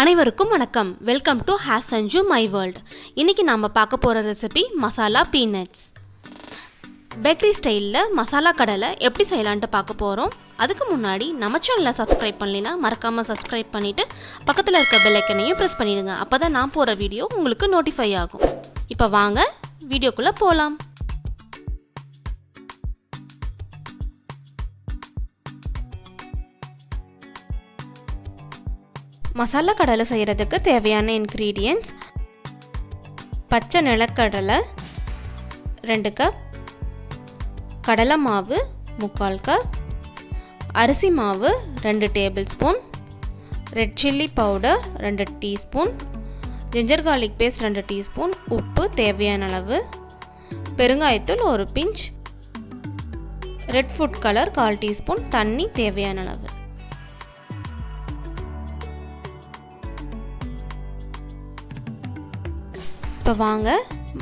அனைவருக்கும் வணக்கம். Welcome to Sanju my world. இன்னைக்கு நாம பார்க்க போற ரெசிபி மசாலா பீனட்ஸ். பேக்கரி ஸ்டைலில் மசாலா கடலை எப்படி செய்யலான்ட்டு பார்க்க போகிறோம். அதுக்கு முன்னாடி நம்ம சேனலை சப்ஸ்கிரைப் பண்ணலைன்னா மறக்காமல் சப்ஸ்கிரைப் பண்ணிவிட்டு பக்கத்தில் இருக்க பெல் ஐக்கனையும் ப்ரெஸ் பண்ணிடுங்க. அப்போ தான் நான் போகிற வீடியோ உங்களுக்கு நோட்டிஃபை ஆகும். இப்போ வாங்க வீடியோக்குள்ளே போகலாம். மசாலா கடலை செய்கிறதுக்கு தேவையான இன்க்ரீடியன்ட்ஸ்: பச்சை நிலக்கடலை 2 கப், கடலை மாவு 3/4 கப், அரிசி மாவு 2 tablespoon, red chilli powder 2 teaspoon, ginger garlic paste 2 teaspoon, உப்பு தேவையான அளவு, பெருங்காயத்தூள் 1 pinch, red food colour 1/4 teaspoon, தண்ணி தேவையான அளவு. இப்போ வாங்க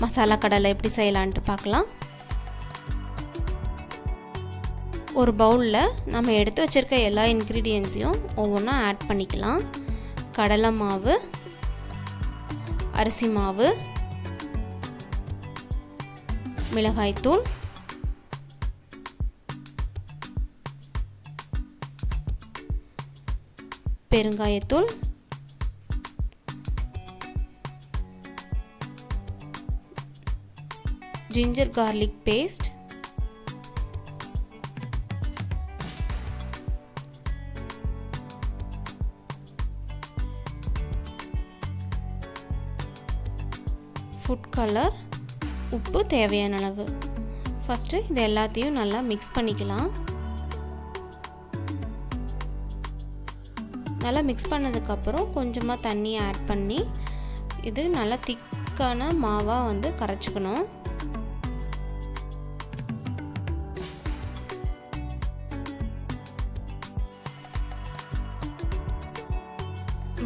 மசாலா கடலை எப்படி செய்யலான்ட்டு பார்க்கலாம். ஒரு பவுலில் நம்ம எடுத்து வச்சுருக்க எல்லா இன்க்ரீடியன்ஸையும் ஒவ்வொன்றா ஆட் பண்ணிக்கலாம். கடலை மாவு, அரிசி மாவு, மிளகாய்த்தூள், பெருங்காயத்தூள், ginger garlic paste, food color, உப்பு தேவையான அளவு. ஃபர்ஸ்ட் இது எல்லாத்தையும் நல்லா மிக்ஸ் பண்ணிக்கலாம். நல்லா மிக்ஸ் பண்ணதுக்கு அப்புறம் கொஞ்சமா தண்ணி ஆட் பண்ணி இது நல்லா திக்கான மாவா கரைச்சுக்கணும்.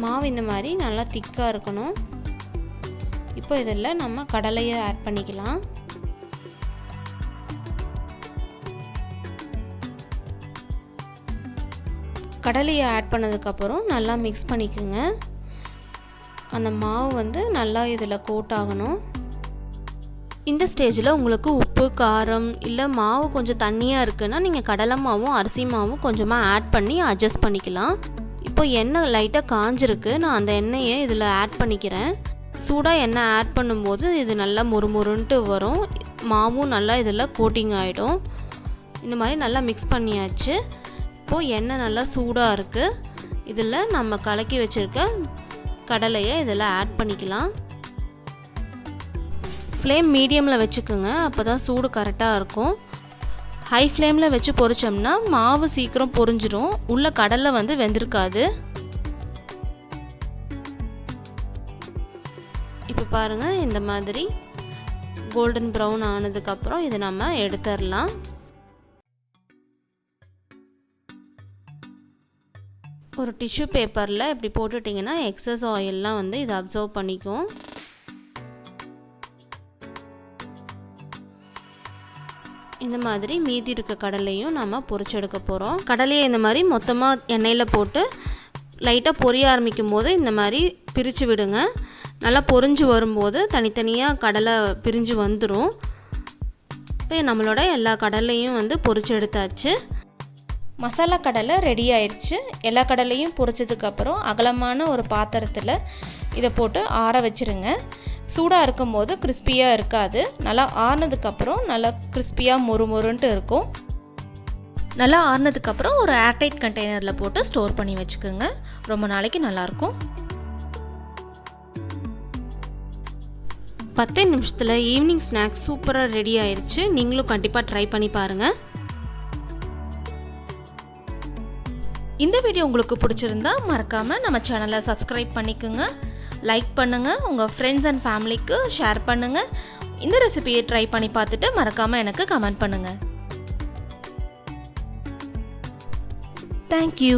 மாவு இந்த மாதிரி நல்லா திக்காக இருக்கணும். இப்போ இதில் நம்ம கடலையை ஆட் பண்ணிக்கலாம். கடலையை ஆட் பண்ணதுக்கப்புறம் நல்லா மிக்ஸ் பண்ணிக்கோங்க. அந்த மாவு நல்லா இதில் கோட் ஆகணும். இந்த ஸ்டேஜில் உங்களுக்கு உப்பு காரம் இல்லை மாவு கொஞ்சம் தண்ணியாக இருக்குன்னா நீங்கள் கடலை மாவும் அரிசி மாவும் கொஞ்சமாக ஆட் பண்ணி அட்ஜஸ்ட் பண்ணிக்கலாம். இப்போ எண்ணெய் லைட்டாக காஞ்சிருக்கு. நான் அந்த எண்ணெயை இதில் ஆட் பண்ணிக்கிறேன். சூடாக எண்ணெய் ஆட் பண்ணும்போது இது நல்லா மொறுமொறுன்ட்டு வரும். மாவும் நல்லா இதில் கோட்டிங் ஆகிடும். இந்த மாதிரி நல்லா மிக்ஸ் பண்ணியாச்சு. இப்போது எண்ணெய் நல்லா சூடாக இருக்குது. இதில் நம்ம கலக்கி வச்சுருக்க கடலையை இதில் ஆட் பண்ணிக்கலாம். ஃப்ளேம் மீடியமில் வச்சுக்கோங்க, அப்போ தான் சூடு கரெக்டாக இருக்கும். ஹை ஃப்ளேமில் வச்சு பொரிச்சோம்னா மாவு சீக்கிரம் பொரிஞ்சிடும், உள்ள கடலை வெந்திருக்காது. இப்போ பாருங்கள், இந்த மாதிரி கோல்டன் ப்ரௌன் ஆனதுக்கப்புறம் இதை நம்ம எடுத்துடலாம். ஒரு டிஷ்யூ பேப்பரில் இப்படி போட்டுட்டிங்கன்னா எக்ஸஸ் ஆயிலெலாம் இதை அப்சர்வ் பண்ணிக்கும். இந்த மாதிரி மீதி இருக்க கடலையும் நம்ம பொரிச்சு எடுக்க போகிறோம். கடலையை இந்த மாதிரி மொத்தமாக எண்ணெயில் போட்டு லைட்டாக பொரிய ஆரம்பிக்கும் போது இந்த மாதிரி பிரித்து விடுங்க. நல்லா பொரிஞ்சு வரும்போது தனித்தனியாக கடலை பிரிஞ்சு வந்துடும். இப்போ நம்மளோட எல்லா கடலையும் பொரிச்சு எடுத்தாச்சு. மசாலா கடலை ரெடி ஆயிடுச்சு. எல்லா கடலையும் பொரிச்சதுக்கப்புறம் அகலமான ஒரு பாத்திரத்தில் இதை போட்டு ஆற வச்சுருங்க. சூடாக இருக்கும்போது கிறிஸ்பியாக இருக்காது. நல்லா ஆறினதுக்கப்புறம் நல்லா கிறிஸ்பியாக மொறுமொறுன்ட்டு இருக்கும். நல்லா ஆறினதுக்கப்புறம் ஒரு ஏர்டைட் கண்டெய்னரில் போட்டு ஸ்டோர் பண்ணி வச்சுக்கோங்க. ரொம்ப நாளைக்கு நல்லாயிருக்கும். 10 நிமிஷத்தில் ஈவினிங் ஸ்நாக்ஸ் சூப்பராக ரெடி ஆயிடுச்சு. நீங்களும் கண்டிப்பாக ட்ரை பண்ணி பாருங்கள். இந்த வீடியோ உங்களுக்கு பிடிச்சிருந்தா மறக்காமல் நம்ம சேனலை சப்ஸ்கிரைப் பண்ணிக்கோங்க, லைக் பண்ணுங்கள், உங்கள் ஃப்ரெண்ட்ஸ் அண்ட் ஃபேமிலிக்கு ஷேர் பண்ணுங்கள். இந்த ரெசிபியை ட்ரை பண்ணி பார்த்துட்டு மறக்காமல் எனக்கு கமெண்ட் பண்ணுங்கள். தேங்க்யூ.